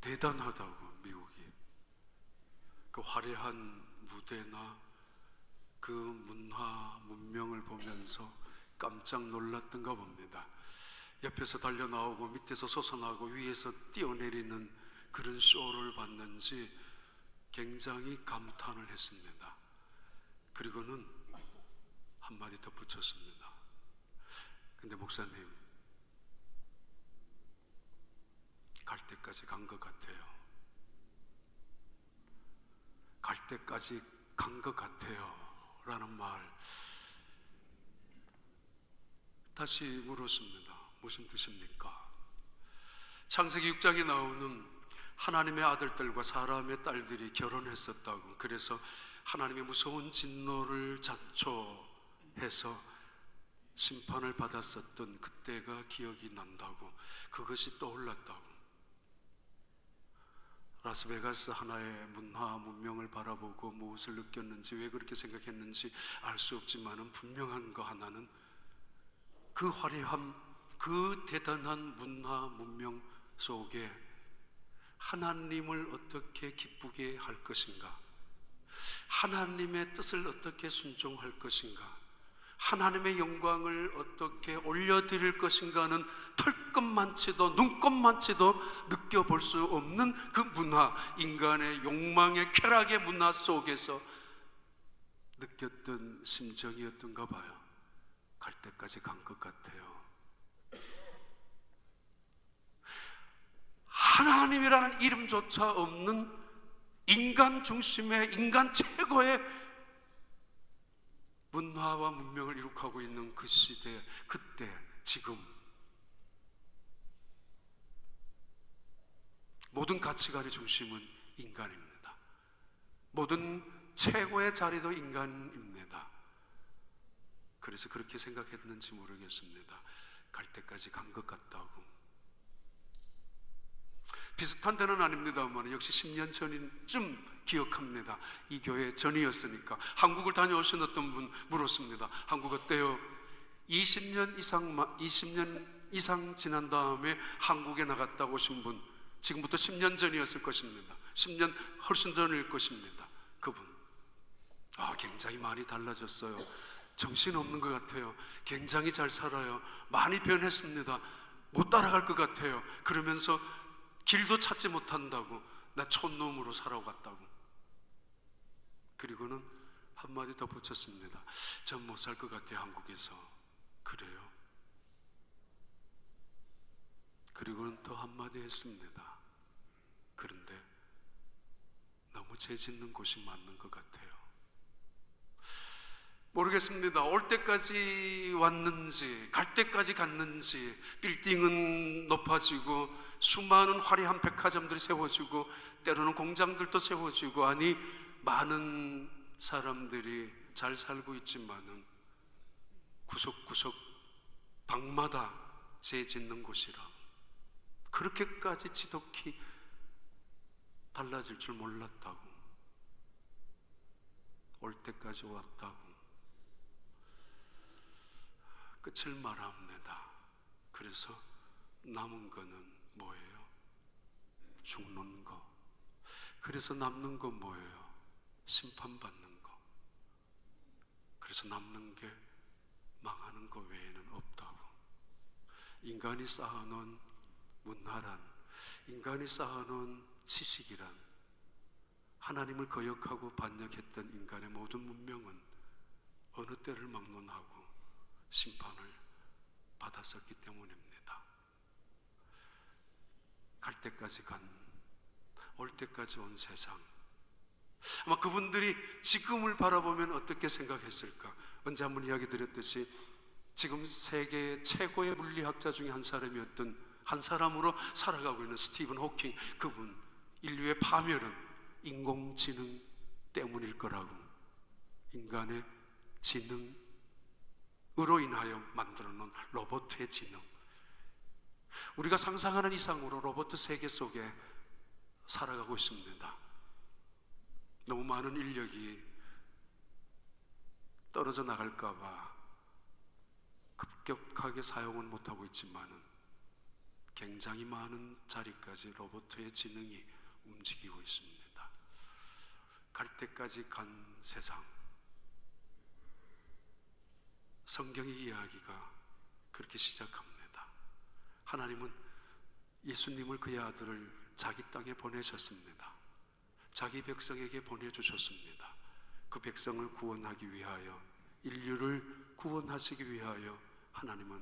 대단하다고. 미국이 그 화려한 무대나 그 문화 문명을 보면서 깜짝 놀랐던가 봅니다. 옆에서 달려나오고 밑에서 솟아나고 위에서 뛰어내리는 그런 쇼를 봤는지 굉장히 감탄을 했습니다. 그리고는 한마디 덧붙였습니다. 근데 목사님, 갈 때까지 간 것 같아요. 갈 때까지 간 것 같아요 라는 말 다시 물었습니다. 무슨 뜻입니까? 창세기 6장에 나오는 하나님의 아들들과 사람의 딸들이 결혼했었다고. 그래서 하나님의 무서운 진노를 자초해서 심판을 받았었던 그때가 기억이 난다고. 그것이 떠올랐다고. 라스베가스 하나의 문화 문명을 바라보고 무엇을 느꼈는지, 왜 그렇게 생각했는지 알 수 없지만 분명한 거 하나는 그 화려함, 그 대단한 문화 문명 속에 하나님을 어떻게 기쁘게 할 것인가, 하나님의 뜻을 어떻게 순종할 것인가, 하나님의 영광을 어떻게 올려드릴 것인가는 털끝만치도 눈꼽만치도 느껴볼 수 없는 그 문화, 인간의 욕망의 쾌락의 문화 속에서 느꼈던 심정이었던가 봐요. 갈 때까지 간 것 같아요. 하나님이라는 이름조차 없는 인간 중심의, 인간 최고의 문화와 문명을 이룩하고 있는 그 시대, 그때, 지금 모든 가치관의 중심은 인간입니다. 모든 최고의 자리도 인간입니다. 그래서 그렇게 생각했는지 모르겠습니다. 갈 때까지 간 것 같다고. 비슷한 데는 아닙니다만 역시 10년 전쯤 기억합니다. 이 교회 전이었으니까 한국을 다녀오신 어떤 분 물었습니다. 한국 어때요? 20년 이상 지난 다음에 한국에 나갔다 오신 분, 지금부터 10년 전이었을 것입니다. 10년 훨씬 전일 것입니다. 그분, 굉장히 많이 달라졌어요. 정신없는 것 같아요. 굉장히 잘 살아요. 많이 변했습니다. 못 따라갈 것 같아요. 그러면서 길도 찾지 못한다고, 나 촌놈으로 살아갔다고. 그리고는 한마디 더 붙였습니다. 전 못 살 것 같아요, 한국에서. 그래요? 그리고는 또 한마디 했습니다. 그런데 너무 죄 짓는 곳이 맞는 것 같아요. 모르겠습니다. 올 때까지 왔는지 갈 때까지 갔는지. 빌딩은 높아지고 수많은 화려한 백화점들이 세워지고 때로는 공장들도 세워지고, 아니 많은 사람들이 잘 살고 있지만은 구석구석 방마다 죄 짓는 곳이라. 그렇게까지 지독히 달라질 줄 몰랐다고. 올 때까지 왔다고. 끝을 말합니다. 그래서 남은 거는 뭐예요? 죽는 거. 그래서 남는 건 뭐예요? 심판받는 거. 그래서 남는 게 망하는 거 외에는 없다고. 인간이 쌓아놓은 문화란, 인간이 쌓아놓은 지식이란, 하나님을 거역하고 반역했던 인간의 모든 문명은 어느 때를 막론하고 심판을 받았었기 때문입니다. 갈 때까지 간, 올 때까지 온 세상, 아마 그분들이 지금을 바라보면 어떻게 생각했을까? 언제 한번 이야기 드렸듯이 지금 세계 최고의 물리학자 중에 한 사람이었던, 한 사람으로 살아가고 있는 스티븐 호킹, 그분, 인류의 파멸은 인공지능 때문일 거라고. 인간의 지능으로 인하여 만들어놓은 로봇의 지능, 우리가 상상하는 이상으로 로봇 세계 속에 살아가고 있습니다. 너무 많은 인력이 떨어져 나갈까 봐 급격하게 사용은 못하고 있지만은 굉장히 많은 자리까지 로봇의 지능이 움직이고 있습니다. 갈 때까지 간 세상, 성경의 이야기가 그렇게 시작합니다. 하나님은 예수님을, 그의 아들을 자기 땅에 보내셨습니다. 자기 백성에게 보내주셨습니다. 그 백성을 구원하기 위하여, 인류를 구원하시기 위하여 하나님은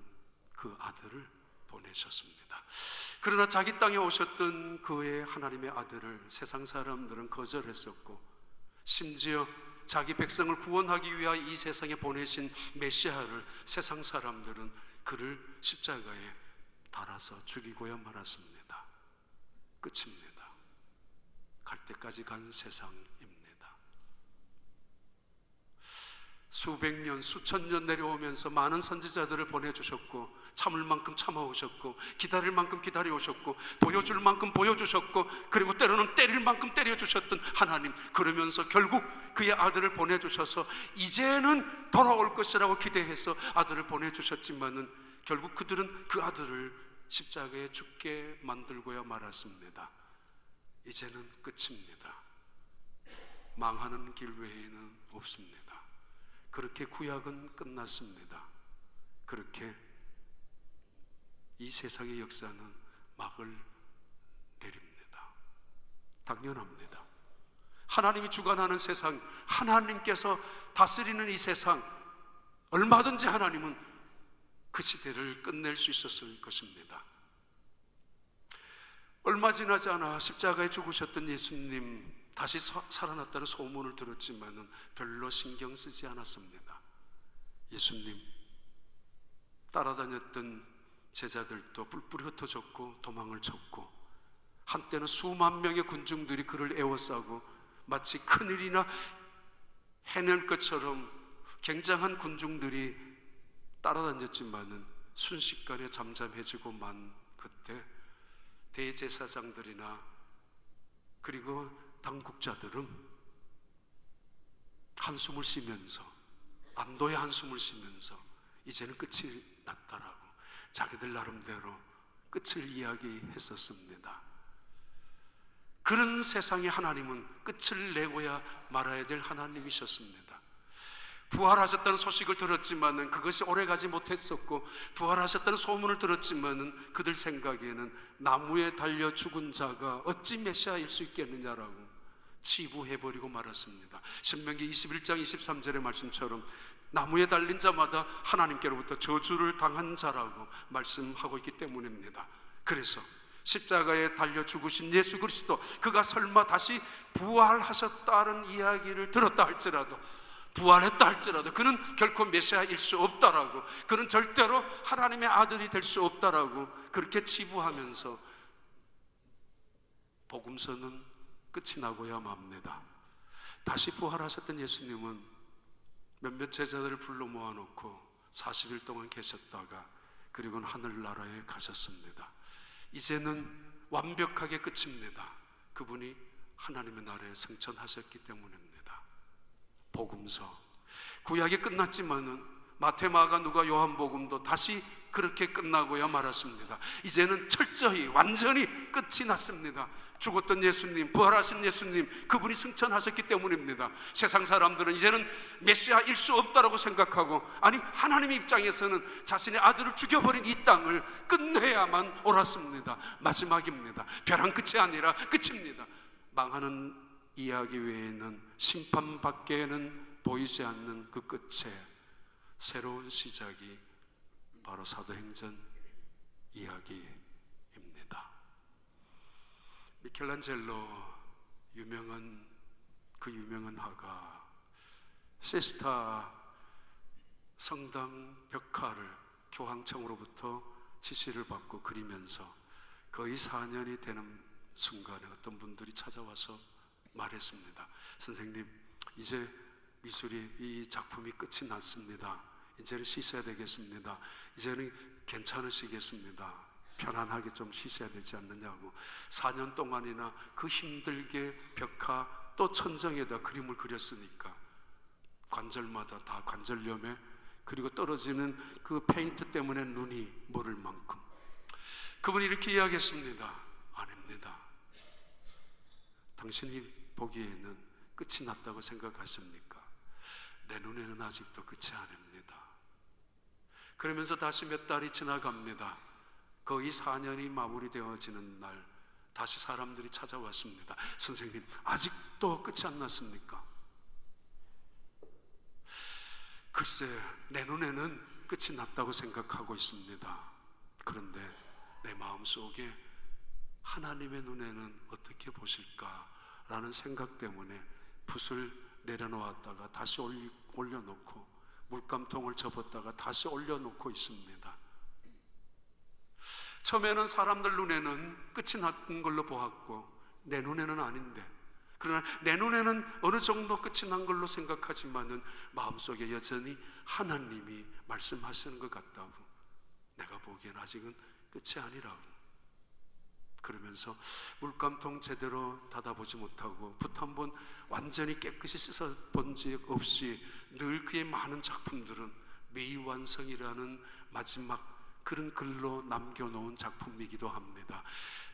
그 아들을 보내셨습니다. 그러나 자기 땅에 오셨던 그의 하나님의 아들을 세상 사람들은 거절했었고, 심지어 자기 백성을 구원하기 위하여 이 세상에 보내신 메시아를 세상 사람들은 그를 십자가에 달아서 죽이고야 말았습니다. 끝입니다. 갈 때까지 간 세상입니다. 수백 년, 수천 년 내려오면서 많은 선지자들을 보내주셨고, 참을 만큼 참아오셨고, 기다릴 만큼 기다려오셨고, 보여줄 만큼 보여주셨고, 그리고 때로는 때릴 만큼 때려주셨던 하나님, 그러면서 결국 그의 아들을 보내주셔서 이제는 돌아올 것이라고 기대해서 아들을 보내주셨지만은 결국 그들은 그 아들을 십자가에 죽게 만들고야 말았습니다. 이제는 끝입니다. 망하는 길 외에는 없습니다. 그렇게 구약은 끝났습니다. 그렇게 이 세상의 역사는 막을 내립니다. 당연합니다. 하나님이 주관하는 세상, 하나님께서 다스리는 이 세상, 얼마든지 하나님은 그 시대를 끝낼 수 있었을 것입니다. 얼마 지나지 않아 십자가에 죽으셨던 예수님 다시 살아났다는 소문을 들었지만은 별로 신경 쓰지 않았습니다. 예수님 따라다녔던 제자들도 뿔뿔이 흩어졌고 도망을 쳤고, 한때는 수만 명의 군중들이 그를 에워싸고 마치 큰일이나 해낼 것처럼 굉장한 군중들이 따라다녔지만은 순식간에 잠잠해지고 만 그때 대제사장들이나 그리고 당국자들은 한숨을 쉬면서, 안도의 한숨을 쉬면서 이제는 끝이 났다라고 자기들 나름대로 끝을 이야기했었습니다. 그런 세상에 하나님은 끝을 내고야 말아야 될 하나님이셨습니다. 부활하셨다는 소식을 들었지만은 그것이 오래가지 못했었고, 부활하셨다는 소문을 들었지만은 그들 생각에는 나무에 달려 죽은 자가 어찌 메시아일 수 있겠느냐라고 치부해버리고 말았습니다. 신명기 21장 23절의 말씀처럼 나무에 달린 자마다 하나님께로부터 저주를 당한 자라고 말씀하고 있기 때문입니다. 그래서 십자가에 달려 죽으신 예수 그리스도, 그가 설마 다시 부활하셨다는 이야기를 들었다 할지라도, 부활했다 할지라도 그는 결코 메시아일 수 없다라고, 그는 절대로 하나님의 아들이 될 수 없다라고 그렇게 치부하면서 복음서는 끝이 나고야 맙니다. 다시 부활하셨던 예수님은 몇몇 제자들을 불러 모아놓고 40일 동안 계셨다가 그리고는 하늘나라에 가셨습니다. 이제는 완벽하게 끝입니다. 그분이 하나님의 나라에 승천하셨기 때문입니다. 복음서, 구약이 끝났지만은 마태, 마가, 누가, 요한복음도 다시 그렇게 끝나고야 말았습니다. 이제는 철저히 완전히 끝이 났습니다. 죽었던 예수님, 부활하신 예수님, 그분이 승천하셨기 때문입니다. 세상 사람들은 이제는 메시아일 수 없다라고 생각하고, 아니 하나님의 입장에서는 자신의 아들을 죽여버린 이 땅을 끝내야만 옳았습니다. 마지막입니다. 벼랑 끝이 아니라 끝입니다. 망하는 이야기 외에는, 심판밖에는 보이지 않는 그 끝에 새로운 시작이 바로 사도행전 이야기입니다. 미켈란젤로, 유명한 화가 시스타 성당 벽화를 교황청으로부터 지시를 받고 그리면서 거의 4년이 되는 순간에 어떤 분들이 찾아와서 말했습니다. 선생님, 이제 미술이, 이 작품이 끝이 났습니다. 이제는 쉬셔야 되겠습니다. 이제는 괜찮으시겠습니다. 편안하게 좀 쉬셔야 되지 않느냐고. 4년 동안이나 그 힘들게 벽화 또 천정에다 그림을 그렸으니까 관절마다 다 관절염에, 그리고 떨어지는 그 페인트 때문에 눈이 멀을 만큼, 그분이 이렇게 이야기했습니다. 아닙니다. 당신이 보기에는 끝이 났다고 생각하십니까? 내 눈에는 아직도 끝이 아닙니다. 그러면서 다시 몇 달이 지나갑니다. 거의 4년이 마무리되어지는 날 다시 사람들이 찾아왔습니다. 선생님, 아직도 끝이 안 났습니까? 글쎄, 내 눈에는 끝이 났다고 생각하고 있습니다. 그런데 내 마음속에 하나님의 눈에는 어떻게 보실까라는 생각 때문에 붓을 내려놓았다가 다시 올려놓고 물감통을 접었다가 다시 올려놓고 있습니다. 처음에는 사람들 눈에는 끝이 났던 걸로 보았고 내 눈에는 아닌데, 그러나 내 눈에는 어느 정도 끝이 난 걸로 생각하지만은 마음속에 여전히 하나님이 말씀하시는 것 같다고, 내가 보기엔 아직은 끝이 아니라고. 그러면서 물감통 제대로 닫아보지 못하고 붓 한 번 완전히 깨끗이 씻어본 적 없이 늘 그의 많은 작품들은 미완성이라는 마지막 그런 글로 남겨놓은 작품이기도 합니다.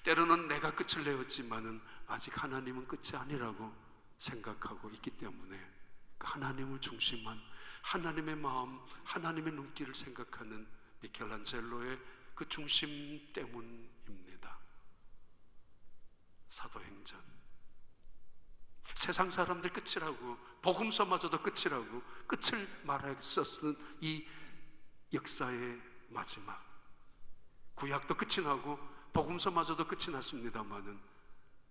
때로는 내가 끝을 내었지만은 아직 하나님은 끝이 아니라고 생각하고 있기 때문에 그 하나님을 중심한 하나님의 마음, 하나님의 눈길을 생각하는 미켈란젤로의 그 중심 때문입니다. 사도행전, 세상 사람들 끝이라고, 복음서마저도 끝이라고 끝을 말했었던 이 역사의 마지막, 구약도 끝이 나고 복음서마저도 끝이 났습니다마는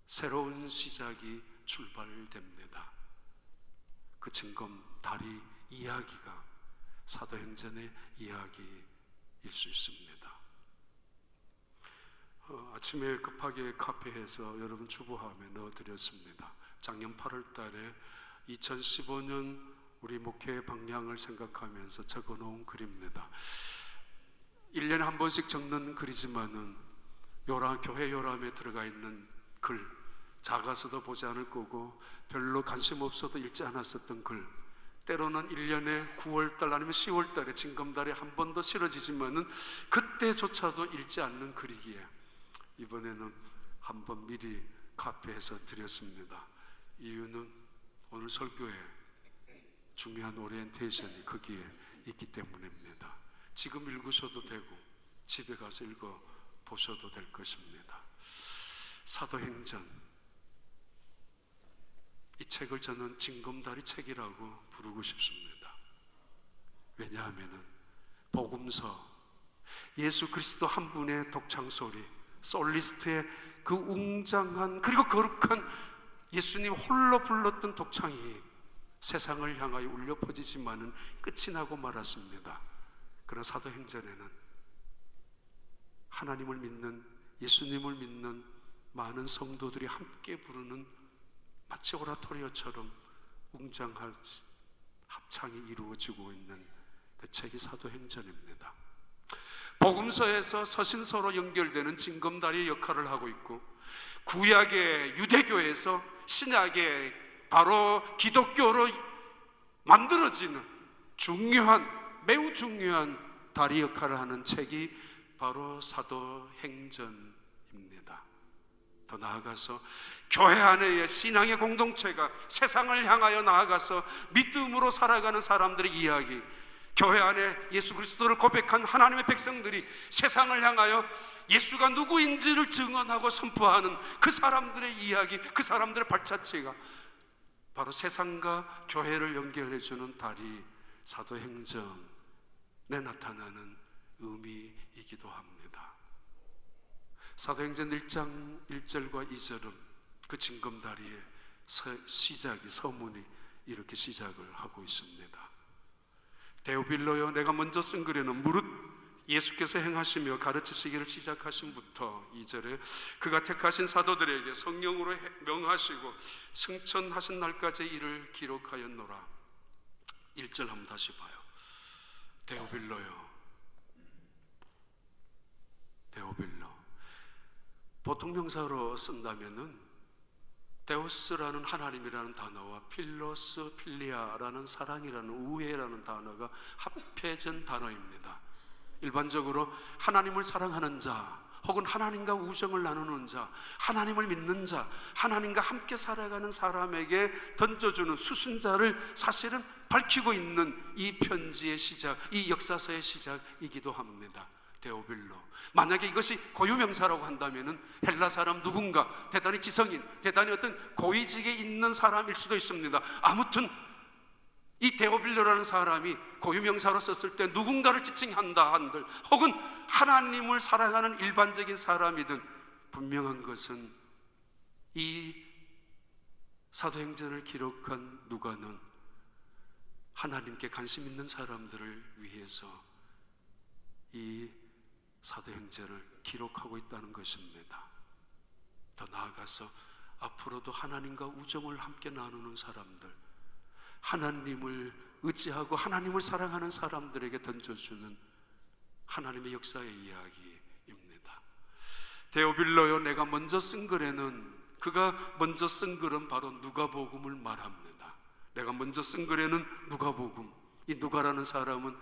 새로운 시작이 출발됩니다. 그 징검다리 이야기가 사도행전의 이야기일 수 있습니다. 아침에 급하게 카페에서 여러분 주보함에 넣어드렸습니다. 작년 8월 달에 2015년 우리 목회의 방향을 생각하면서 적어놓은 글입니다. 1년에 한 번씩 적는 글이지만은 교회 요람에 들어가 있는 글, 작아서도 보지 않을 거고 별로 관심 없어도 읽지 않았었던 글, 때로는 1년에 9월달 아니면 10월달에 징검다리 한 번 더 실어지지만은 그때조차도 읽지 않는 글이기에 이번에는 한번 미리 카피해서 드렸습니다. 이유는 오늘 설교에 중요한 오리엔테이션이 거기에 있기 때문입니다. 지금 읽으셔도 되고 집에 가서 읽어보셔도 될 것입니다. 사도행전, 이 책을 저는 징검다리 책이라고 부르고 싶습니다. 왜냐하면 복음서, 예수 그리스도 한 분의 독창소리, 솔리스트의 그 웅장한 그리고 거룩한 예수님 홀로 불렀던 독창이 세상을 향하여 울려 퍼지지만은 끝이 나고 말았습니다. 그러나 사도행전에는 하나님을 믿는, 예수님을 믿는 많은 성도들이 함께 부르는 마치 오라토리오처럼 웅장한 합창이 이루어지고 있는 그 책이 사도행전입니다. 복음서에서 서신서로 연결되는 징검다리의 역할을 하고 있고, 구약의 유대교에서 신약의 바로 기독교로 만들어지는 중요한, 매우 중요한 다리 역할을 하는 책이 바로 사도행전입니다. 더 나아가서 교회 안에의 신앙의 공동체가 세상을 향하여 나아가서 믿음으로 살아가는 사람들의 이야기, 교회 안에 예수 그리스도를 고백한 하나님의 백성들이 세상을 향하여 예수가 누구인지를 증언하고 선포하는 그 사람들의 이야기, 그 사람들의 발자취가 바로 세상과 교회를 연결해주는 다리, 사도행전에 나타나는 의미이기도 합니다. 사도행전 1장 1절과 2절은 그 징검다리의 시작이, 서문이 이렇게 시작을 하고 있습니다. 데오빌로여, 내가 먼저 쓴 글에는 무릇 예수께서 행하시며 가르치시기를 시작하신부터 2절에 그가 택하신 사도들에게 성령으로 명하시고 승천하신 날까지 이를 기록하였노라. 1절 한번 다시 봐요. 데오빌로요, 데오빌로. 보통 명사로 쓴다면은 데우스라는 하나님이라는 단어와 필로스, 필리아라는 사랑이라는, 우애라는 단어가 합해진 단어입니다. 일반적으로 하나님을 사랑하는 자 혹은 하나님과 우정을 나누는 자, 하나님을 믿는 자, 하나님과 함께 살아가는 사람에게 던져주는 수순자를 사실은 밝히고 있는 이 편지의 시작, 이 역사서의 시작이기도 합니다. 데오빌로. 만약에 이것이 고유명사라고 한다면은 헬라 사람 누군가, 대단히 지성인, 대단히 어떤 고위직에 있는 사람일 수도 있습니다. 아무튼 이 데오빌로라는 사람이 고유명사로 썼을 때 누군가를 지칭한다 한들, 혹은 하나님을 사랑하는 일반적인 사람이든, 분명한 것은 이 사도행전을 기록한 누가는 하나님께 관심 있는 사람들을 위해서 이 사도행전을 기록하고 있다는 것입니다. 더 나아가서 앞으로도 하나님과 우정을 함께 나누는 사람들, 하나님을 의지하고 하나님을 사랑하는 사람들에게 던져주는 하나님의 역사의 이야기입니다. 데오빌로요, 내가 먼저 쓴 글에는, 그가 먼저 쓴 글은 바로 누가복음을 말합니다. 내가 먼저 쓴 글에는 누가복음, 이 누가라는 사람은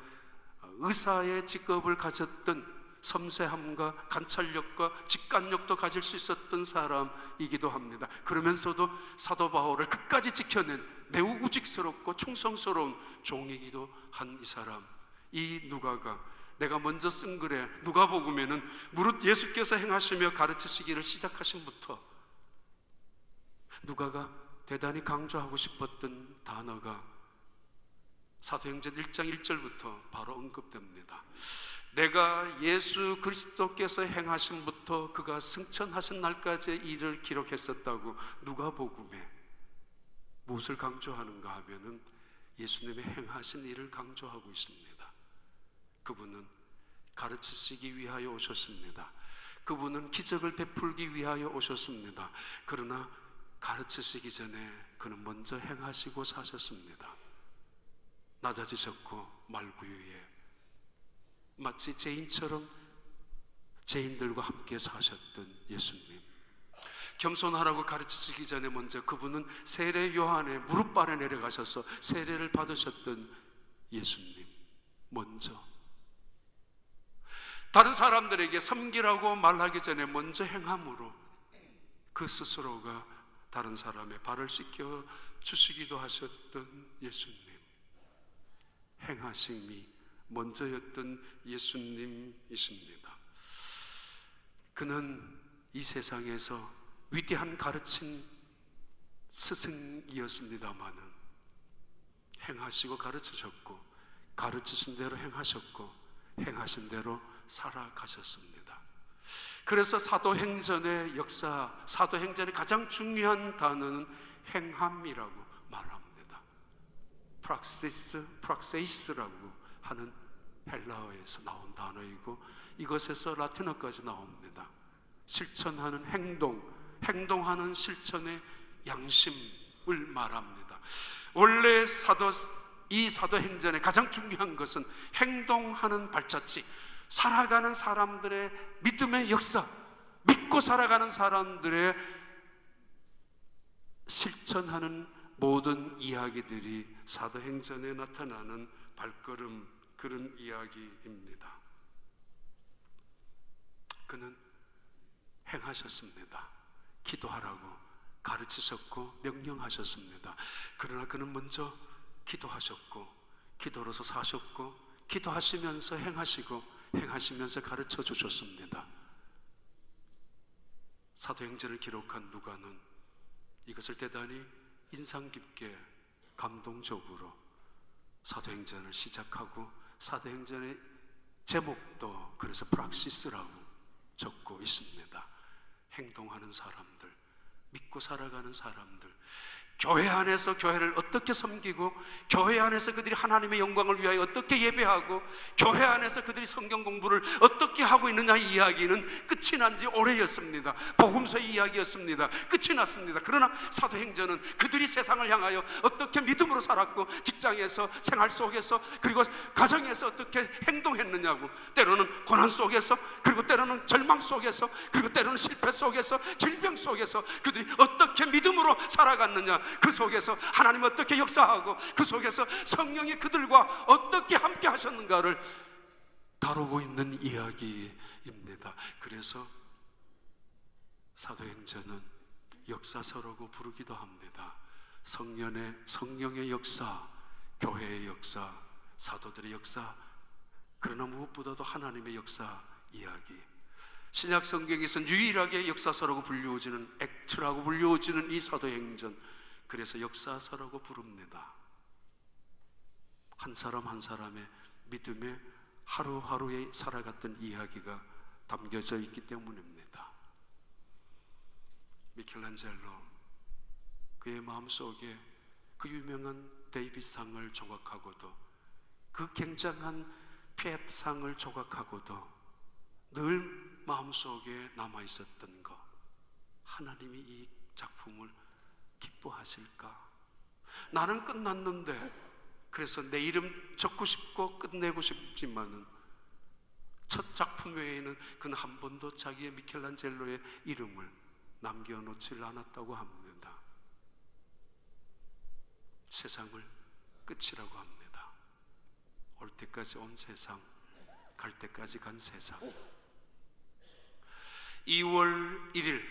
의사의 직업을 가졌던, 섬세함과 관찰력과 직관력도 가질 수 있었던 사람이기도 합니다. 그러면서도 사도 바울을 끝까지 지켜낸 매우 우직스럽고 충성스러운 종이기도 한 이 사람, 이 누가가 내가 먼저 쓴 글에 누가복음에는 무릇 예수께서 행하시며 가르치시기를 시작하신부터 누가가 대단히 강조하고 싶었던 단어가 사도행전 1장 1절부터 바로 언급됩니다. 내가 예수 그리스도께서 행하심부터 그가 승천하신 날까지의 일을 기록했었다고 누가복음에 무엇을 강조하는가 하면은 예수님의 행하신 일을 강조하고 있습니다. 그분은 가르치시기 위하여 오셨습니다. 그분은 기적을 베풀기 위하여 오셨습니다. 그러나 가르치시기 전에 그는 먼저 행하시고 사셨습니다. 낮아지셨고 말구유에 마치 죄인처럼 죄인들과 함께 사셨던 예수님, 겸손하라고 가르치시기 전에 먼저 그분은 세례 요한의 무릎 아래 내려가셔서 세례를 받으셨던 예수님, 먼저 다른 사람들에게 섬기라고 말하기 전에 먼저 행함으로 그 스스로가 다른 사람의 발을 씻겨 주시기도 하셨던 예수님, 행하심이 먼저였던 예수님이십니다. 그는 이 세상에서 위대한 가르친 스승이었습니다마는 행하시고 가르치셨고, 가르치신 대로 행하셨고, 행하신 대로 살아가셨습니다. 그래서 사도행전의 역사, 사도행전의 가장 중요한 단어는 행함이라고 말합니다. 프락세이스라고 하는 헬라어에서 나온 단어이고, 이것에서 라틴어까지 나옵니다. 실천하는 행동, 행동하는 실천의 양심을 말합니다. 원래 이 사도행전의 가장 중요한 것은 행동하는 발자취, 살아가는 사람들의 믿음의 역사, 믿고 살아가는 사람들의 실천하는 모든 이야기들이 사도행전에 나타나는 발걸음, 그런 이야기입니다. 그는 행하셨습니다. 기도하라고 가르치셨고 명령하셨습니다. 그러나 그는 먼저 기도하셨고, 기도로서 사셨고, 기도하시면서 행하시고, 행하시면서 가르쳐 주셨습니다. 사도행전을 기록한 누가는 이것을 대단히 인상 깊게 감동적으로 사도행전을 시작하고, 사도행전의 제목도 그래서 프락시스라고 적고 있습니다. 행동하는 사람들, 믿고 살아가는 사람들, 교회 안에서 교회를 어떻게 섬기고, 교회 안에서 그들이 하나님의 영광을 위하여 어떻게 예배하고, 교회 안에서 그들이 성경 공부를 어떻게 하고 있느냐, 이 이야기는 끝이 난 지 오래였습니다. 복음서의 이야기였습니다. 끝이 났습니다. 그러나 사도행전은 그들이 세상을 향하여 어떻게 믿음으로 살았고, 직장에서, 생활 속에서, 그리고 가정에서 어떻게 행동했느냐고, 때로는 고난 속에서, 그리고 때로는 절망 속에서, 그리고 때로는 실패 속에서, 질병 속에서 그들이 어떻게 믿음으로 살아갔느냐, 그 속에서 하나님 어떻게 역사하고, 그 속에서 성령이 그들과 어떻게 함께 하셨는가를 다루고 있는 이야기입니다. 때문입니다. 그래서 사도행전은 역사서라고 부르기도 합니다. 성령의 역사, 교회의 역사, 사도들의 역사, 그러나 무엇보다도 하나님의 역사 이야기. 신약 성경에서는 유일하게 역사서라고 불리워지는, 액트라고 불리워지는 이 사도행전, 그래서 역사서라고 부릅니다. 한 사람 한 사람의 믿음의 하루하루에 살아갔던 이야기가 담겨져 있기 때문입니다. 미켈란젤로, 그의 마음속에 그 유명한 데이빗상을 조각하고도, 그 굉장한 피에트상을 조각하고도 늘 마음속에 남아있었던 것, 하나님이 이 작품을 기뻐하실까? 나는 끝났는데, 그래서 내 이름 적고 싶고 끝내고 싶지만은 첫 작품 외에는 그는 한 번도 자기의 미켈란젤로의 이름을 남겨놓지 않았다고 합니다. 세상을 끝이라고 합니다. 올 때까지 온 세상, 갈 때까지 간 세상. 2월 1일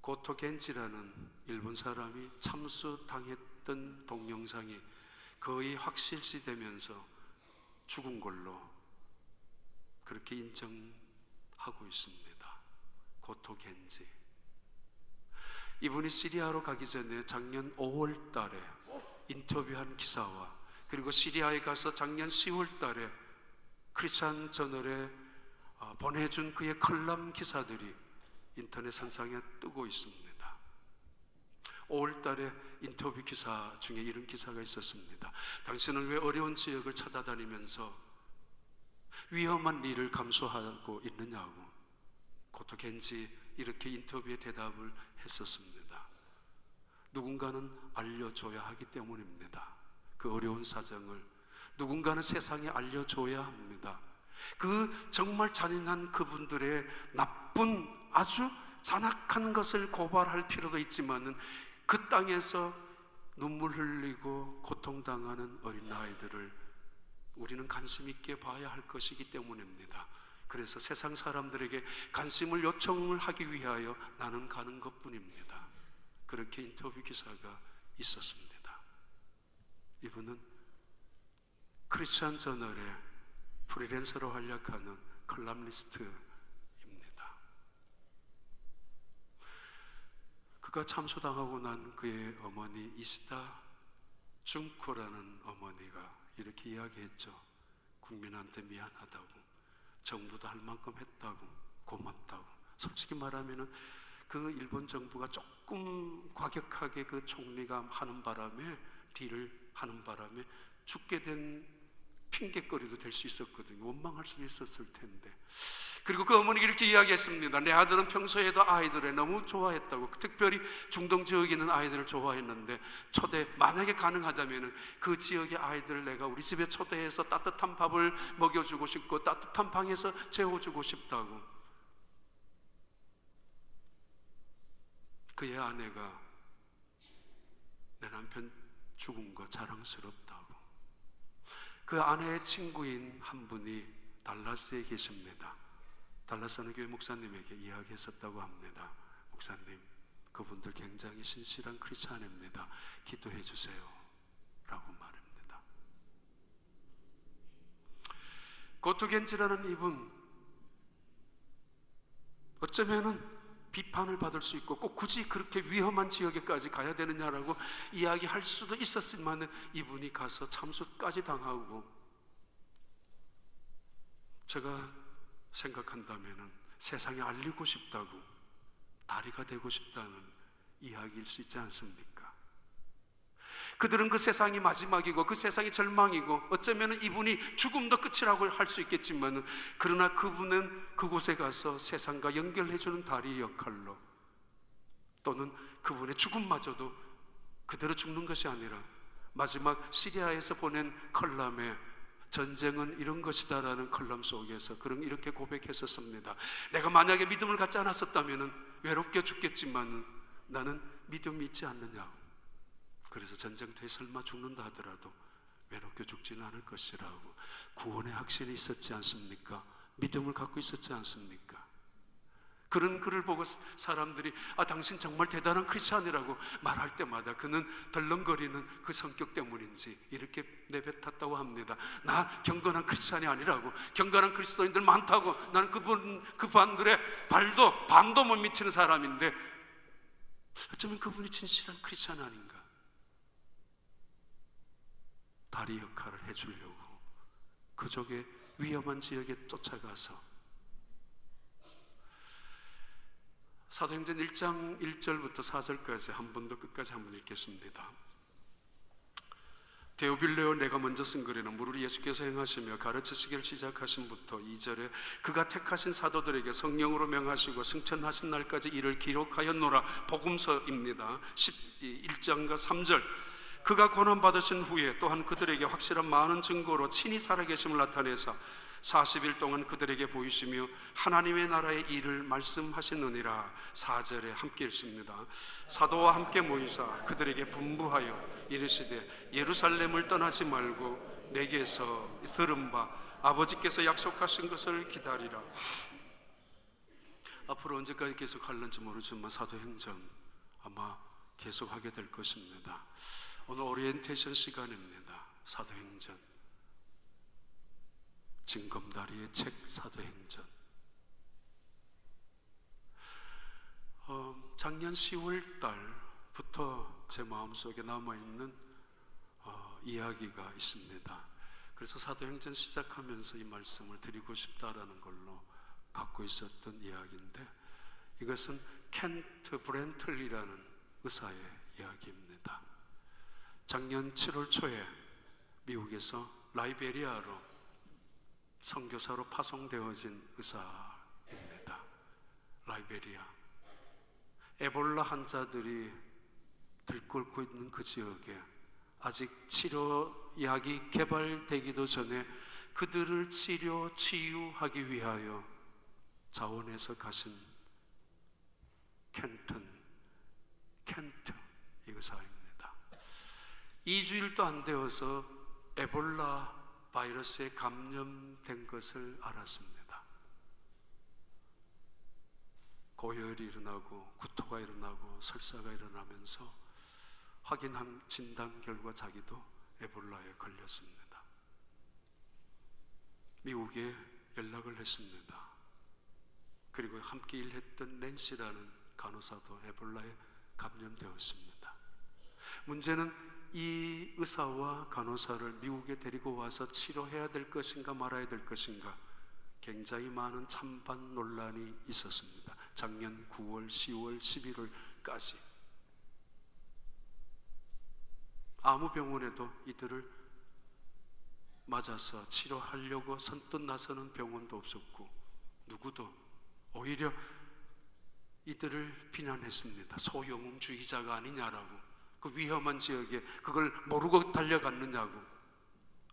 고토 겐지라는 일본 사람이 참수당했던 동영상이 거의 확실시되면서 죽은 걸로 그렇게 인정하고 있습니다. 고토 겐지, 이분이 시리아로 가기 전에 작년 5월 달에 인터뷰한 기사와, 그리고 시리아에 가서 작년 10월 달에 크리스천 저널에 보내준 그의 컬럼 기사들이 인터넷 선상에 뜨고 있습니다. 5월 달에 인터뷰 기사 중에 이런 기사가 있었습니다. 당신은 왜 어려운 지역을 찾아다니면서 위험한 일을 감수하고 있느냐고 고토 겐지 이렇게 인터뷰에 대답을 했었습니다. 누군가는 알려줘야 하기 때문입니다. 그 어려운 사정을 누군가는 세상에 알려줘야 합니다. 그 정말 잔인한 그분들의 나쁜, 아주 잔악한 것을 고발할 필요도 있지만은 그 땅에서 눈물 흘리고 고통당하는 어린아이들을 우리는 관심 있게 봐야 할 것이기 때문입니다. 그래서 세상 사람들에게 관심을 요청을 하기 위하여 나는 가는 것뿐입니다. 그렇게 인터뷰 기사가 있었습니다. 이분은 크리스천 저널에 프리랜서로 활약하는 컬럼니스트입니다. 그가 참수당하고 난 그의 어머니 이시다 준코라는 어머니가 이렇게 이야기했죠. 국민한테 미안하다고, 정부도 할 만큼 했다고, 고맙다고. 솔직히 말하면은 그 일본 정부가 조금 과격하게 그 총리가 하는 바람에, 딜을 하는 바람에 죽게 된 핑계거리도 될 수 있었거든요. 원망할 수 있었을 텐데. 그리고 그 어머니가 이렇게 이야기했습니다. 내 아들은 평소에도 아이들을 너무 좋아했다고, 특별히 중동 지역에 있는 아이들을 좋아했는데 만약에 가능하다면 그 지역의 아이들을 내가 우리 집에 초대해서 따뜻한 밥을 먹여주고 싶고 따뜻한 방에서 재워주고 싶다고. 그의 아내가 내 남편 죽은 거 자랑스럽다고. 그 아내의 친구인 한 분이 달라스에 계십니다. 달라스 어느 교회 목사님에게 이야기했었다고 합니다. 목사님, 그분들 굉장히 신실한 크리스찬입니다. 기도해 주세요 라고 말합니다. 고토 겐지라는 이분, 어쩌면은 비판을 받을 수 있고 꼭 굳이 그렇게 위험한 지역에까지 가야 되느냐라고 이야기할 수도 있었지만, 이분이 가서 참수까지 당하고, 제가 생각한다면 세상에 알리고 싶다고, 다리가 되고 싶다는 이야기일 수 있지 않습니까? 그들은 그 세상이 마지막이고 그 세상이 절망이고 어쩌면 이분이 죽음도 끝이라고 할 수 있겠지만, 그러나 그분은 그곳에 가서 세상과 연결해주는 다리의 역할로, 또는 그분의 죽음마저도 그대로 죽는 것이 아니라 마지막 시리아에서 보낸 컬럼에 전쟁은 이런 것이다라는 컬럼 속에서 그런 이렇게 고백했었습니다. 내가 만약에 믿음을 갖지 않았었다면 외롭게 죽겠지만 나는 믿음이 있지 않느냐고. 그래서 전쟁터에 설마 죽는다 하더라도 외롭게 죽지는 않을 것이라고 구원의 확신이 있었지 않습니까? 믿음을 갖고 있었지 않습니까? 그런 그를 보고 사람들이 당신 정말 대단한 크리스찬이라고 말할 때마다 그는 덜렁거리는 그 성격 때문인지 이렇게 내뱉었다고 합니다. 나 경건한 크리스찬이 아니라고, 경건한 그리스도인들 많다고, 나는 그분들의 반도 못 미치는 사람인데 어쩌면 그분이 진실한 크리스찬 아닌가? 다리 역할을 해주려고 그쪽의 위험한 지역에 쫓아가서 사도행전 1장 1절부터 4절까지 한 번 더 끝까지 한번 읽겠습니다. 데오빌레오 내가 먼저 쓴 글에는 무릇 예수께서 행하시며 가르치시기를 시작하신부터 2절에 그가 택하신 사도들에게 성령으로 명하시고 승천하신 날까지 이를 기록하였노라 복음서입니다. 1장과 3절 그가 고난받으신 후에 또한 그들에게 확실한 많은 증거로 친히 살아계심을 나타내사 40일 동안 그들에게 보이시며 하나님의 나라의 일을 말씀하시느니라. 4절에 함께 읽습니다. 사도와 함께 모이사 그들에게 분부하여 이르시되 예루살렘을 떠나지 말고 내게서 들은 바 아버지께서 약속하신 것을 기다리라. 앞으로 언제까지 계속할는지 모르지만 사도행전 아마 계속하게 될 것입니다. 오늘 오리엔테이션 시간입니다. 사도행전 징검다리의 책 사도행전. 작년 10월 달부터 제 마음속에 남아있는 이야기가 있습니다. 그래서 사도행전 시작하면서 이 말씀을 드리고 싶다라는 걸로 갖고 있었던 이야기인데 이것은 켄트 브렌틀리라는 의사의 이야기입니다. 작년 7월 초에 미국에서 라이베리아로 선교사로 파송되어진 의사입니다. 라이베리아. 에볼라 환자들이 들끓고 있는 그 지역에 아직 치료약이 개발되기도 전에 그들을 치유하기 위하여 자원해서 가신 켄트 이 의사입니다. 2주일도 안 되어서 에볼라 바이러스에 감염된 것을 알았습니다. 고열이 일어나고 구토가 일어나고 설사가 일어나면서 확인한 진단 결과 자기도 에볼라에 걸렸습니다. 미국에 연락을 했습니다. 그리고 함께 일했던 낸시라는 간호사도 에볼라에 감염되었습니다. 문제는 이 의사와 간호사를 미국에 데리고 와서 치료해야 될 것인가 말아야 될 것인가 굉장히 많은 찬반 논란이 있었습니다. 작년 9월, 10월, 11월까지 아무 병원에도 이들을 맞아서 치료하려고 선뜻 나서는 병원도 없었고 누구도 오히려 이들을 비난했습니다. 소영웅주의자가 아니냐라고. 그 위험한 지역에 그걸 모르고 달려갔느냐고.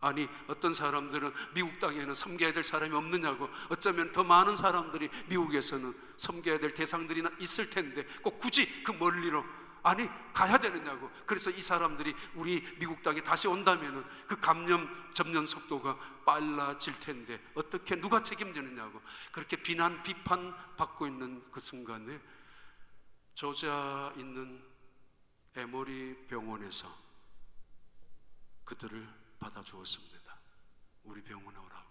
아니 어떤 사람들은 미국 땅에는 섬겨야 될 사람이 없느냐고. 어쩌면 더 많은 사람들이 미국에서는 섬겨야 될 대상들이 있을 텐데 꼭 굳이 그 멀리로 아니 가야 되느냐고. 그래서 이 사람들이 우리 미국 땅에 다시 온다면은 그 감염 접는 속도가 빨라질 텐데 어떻게 누가 책임지느냐고. 그렇게 비난 비판 받고 있는 그 순간에 조지아 있는 에모리 병원에서 그들을 받아주었습니다. 우리 병원에 오라고.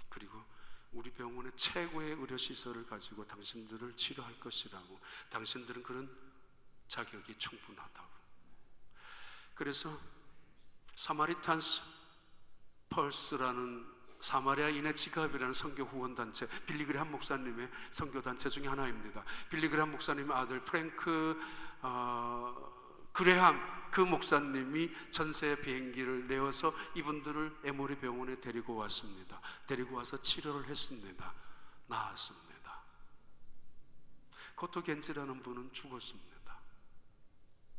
그리고 우리 병원의 최고의 의료시설을 가지고 당신들을 치료할 것이라고. 당신들은 그런 자격이 충분하다고. 그래서 사마리탄스 펄스라는 사마리아인의 지갑이라는 선교 후원단체, 빌리그레함 목사님의 선교단체 중에 하나입니다. 빌리그레함 목사님의 아들 프랭크 그레함 그 목사님이 전세 비행기를 내어서 이분들을 에모리 병원에 데리고 왔습니다. 데리고 와서 치료를 했습니다. 나았습니다. 코토겐지라는 분은 죽었습니다.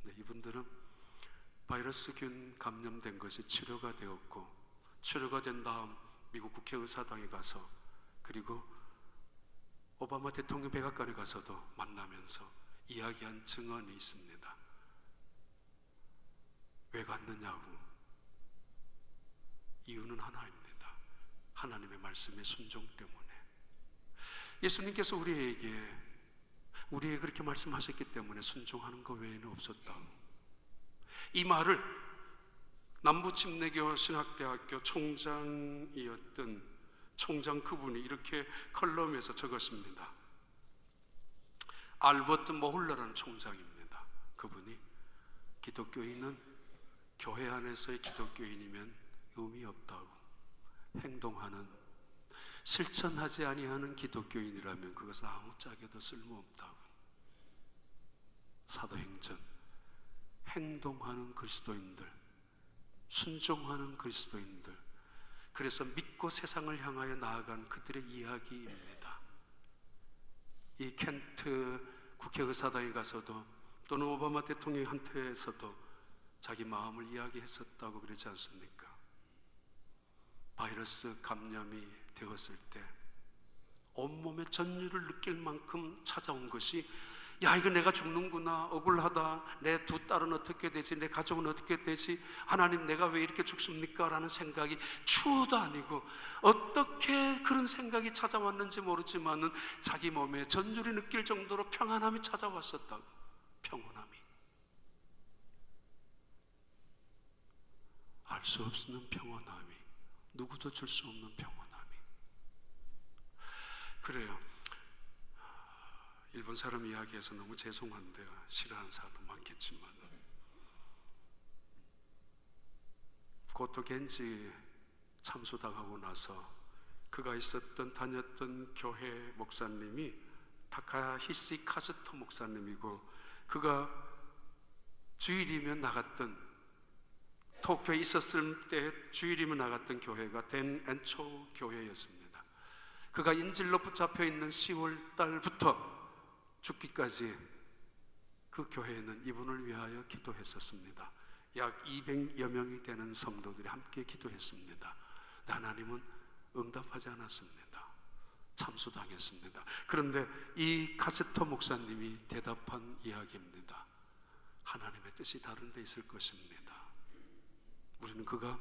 네, 이분들은 바이러스균 감염된 것이 치료가 되었고, 치료가 된 다음 미국 국회의사당에 가서, 그리고 오바마 대통령 백악관에 가서도 만나면서 이야기한 증언이 있습니다. 왜 갔느냐고. 이유는 하나입니다. 하나님의 말씀의 순종 때문에. 예수님께서 우리에게 그렇게 말씀하셨기 때문에 순종하는 것 외에는 없었다고. 이 말을 남부침례교 신학대학교 총장이었던 총장 그분이 이렇게 컬럼에서 적었습니다. 알버트 모흘러라는 총장입니다. 그분이 기독교인은 교회 안에서의 기독교인이면 의미 없다고, 행동하는, 실천하지 아니하는 기독교인이라면 그것은 아무짝에도 쓸모없다고. 사도행전, 행동하는 그리스도인들, 순종하는 그리스도인들, 그래서 믿고 세상을 향하여 나아간 그들의 이야기입니다. 이 켄트 국회의사당에 가서도 또는 오바마 대통령한테서도 자기 마음을 이야기했었다고 그러지 않습니까? 바이러스 감염이 되었을 때 온몸의 전율을 느낄 만큼 찾아온 것이, 야, 이거 내가 죽는구나, 억울하다, 내 두 딸은 어떻게 되지, 내 가족은 어떻게 되지, 하나님 내가 왜 이렇게 죽습니까? 라는 생각이 추호도 아니고 어떻게 그런 생각이 찾아왔는지 모르지만은 자기 몸에 전율이 느낄 정도로 평안함이 찾아왔었다고. 평온함이, 알 수 없는 평온함이, 누구도 줄 수 없는 평온함이. 그래요. 일본 사람 이야기해서 너무 죄송한데요, 싫어하는 사람도 많겠지만, 고토 겐지 참수당하고 나서 그가 다녔던 교회 목사님이 타카히시 카즈토 목사님이고, 그가 주일이면 나갔던, 도쿄에 있었을 때 주일이면 나갔던 교회가 덴엔초 교회였습니다. 그가 인질로 붙잡혀 있는 10월 달부터 죽기까지 그 교회에는 이분을 위하여 기도했었습니다. 약 200여 명이 되는 성도들이 함께 기도했습니다. 하나님은 응답하지 않았습니다. 참수당했습니다. 그런데 이 카즈토 목사님이 대답한 이야기입니다. 하나님의 뜻이 다른 데 있을 것입니다. 우리는 그가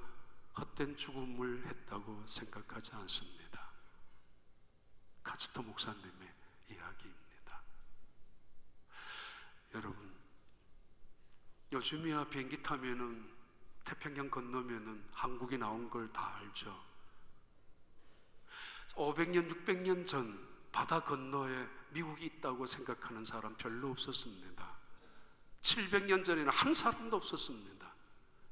헛된 죽음을 했다고 생각하지 않습니다. 카즈토 목사님의 이야기입니다. 여러분, 요즘이야 비행기 타면은, 태평양 건너면은 한국이 나온 걸 다 알죠. 500년, 600년 전 바다 건너에 미국이 있다고 생각하는 사람 별로 없었습니다. 700년 전에는 한 사람도 없었습니다.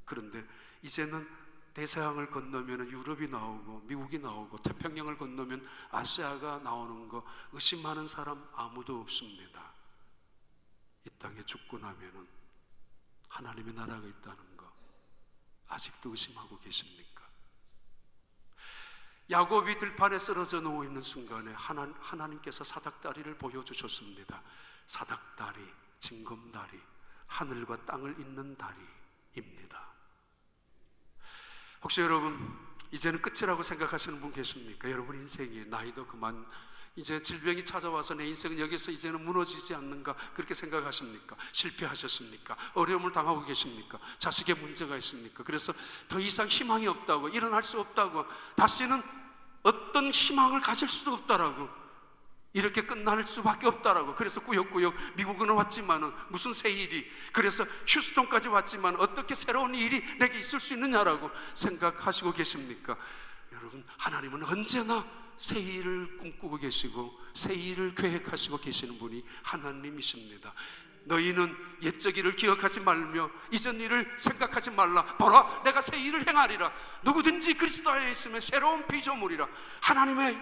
그런데 이제는 대서양을 건너면 유럽이 나오고 미국이 나오고, 태평양을 건너면 아시아가 나오는 거 의심하는 사람 아무도 없습니다. 이 땅에 죽고 나면은 하나님의 나라가 있다는 거 아직도 의심하고 계십니까? 야곱이 들판에 쓰러져 누워 있는 순간에 하나님께서 사닥다리를 보여주셨습니다. 사닥다리, 징검다리, 하늘과 땅을 잇는 다리입니다. 혹시 여러분 이제는 끝이라고 생각하시는 분 계십니까? 여러분 인생이 나이도 그만, 이제 질병이 찾아와서 내 인생은 여기서 이제는 무너지지 않는가, 그렇게 생각하십니까? 실패하셨습니까? 어려움을 당하고 계십니까? 자식의 문제가 있습니까? 그래서 더 이상 희망이 없다고, 일어날 수 없다고, 다시는 어떤 희망을 가질 수도 없다라고, 이렇게 끝날 수밖에 없다라고, 그래서 꾸역꾸역 미국은 왔지만은 무슨 새 일이, 그래서 휴스턴까지 왔지만 어떻게 새로운 일이 내게 있을 수 있느냐라고 생각하시고 계십니까? 여러분, 하나님은 언제나 새 일을 꿈꾸고 계시고 새 일을 계획하시고 계시는 분이 하나님이십니다. 너희는 옛적 일을 기억하지 말며 이전 일을 생각하지 말라. 보라, 내가 새 일을 행하리라. 누구든지 그리스도 안에 있으면 새로운 피조물이라. 하나님의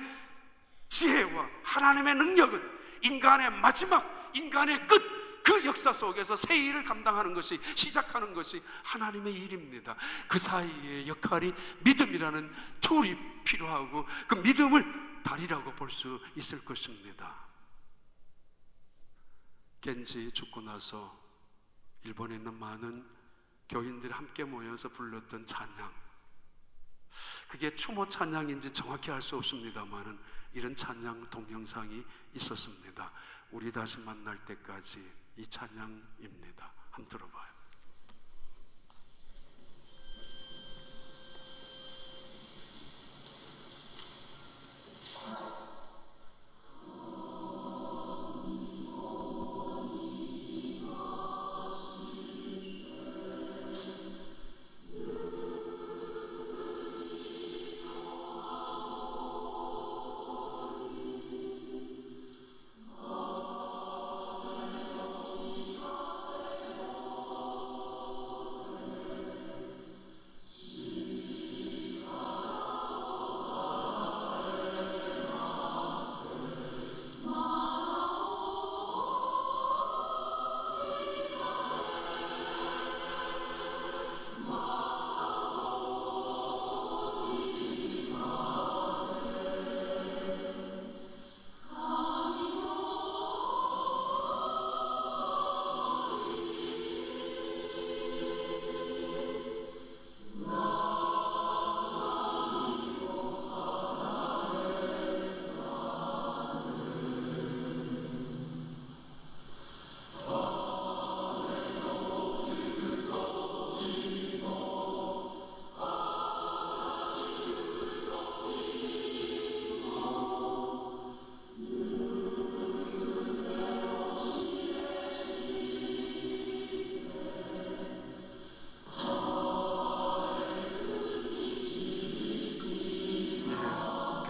지혜와 하나님의 능력은 인간의 마지막, 인간의 끝, 그 역사 속에서 새 일을 감당하는 것이, 시작하는 것이 하나님의 일입니다. 그 사이에 역할이 믿음이라는 툴이 필요하고, 그 믿음을 다리라고 볼 수 있을 것입니다. 겐지 죽고 나서 일본에 있는 많은 교인들이 함께 모여서 불렀던 찬양, 그게 추모 찬양인지 정확히 알 수 없습니다만은 이런 찬양 동영상이 있었습니다. 우리 다시 만날 때까지, 이 찬양입니다. 한번 들어봐요.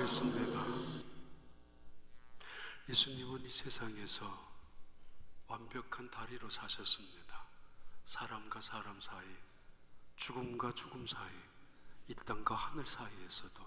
기도하겠습니다. 예수님은 이 세상에서 완벽한 다리로 사셨습니다. 사람과 사람 사이, 죽음과 죽음 사이, 이 땅과 하늘 사이에서도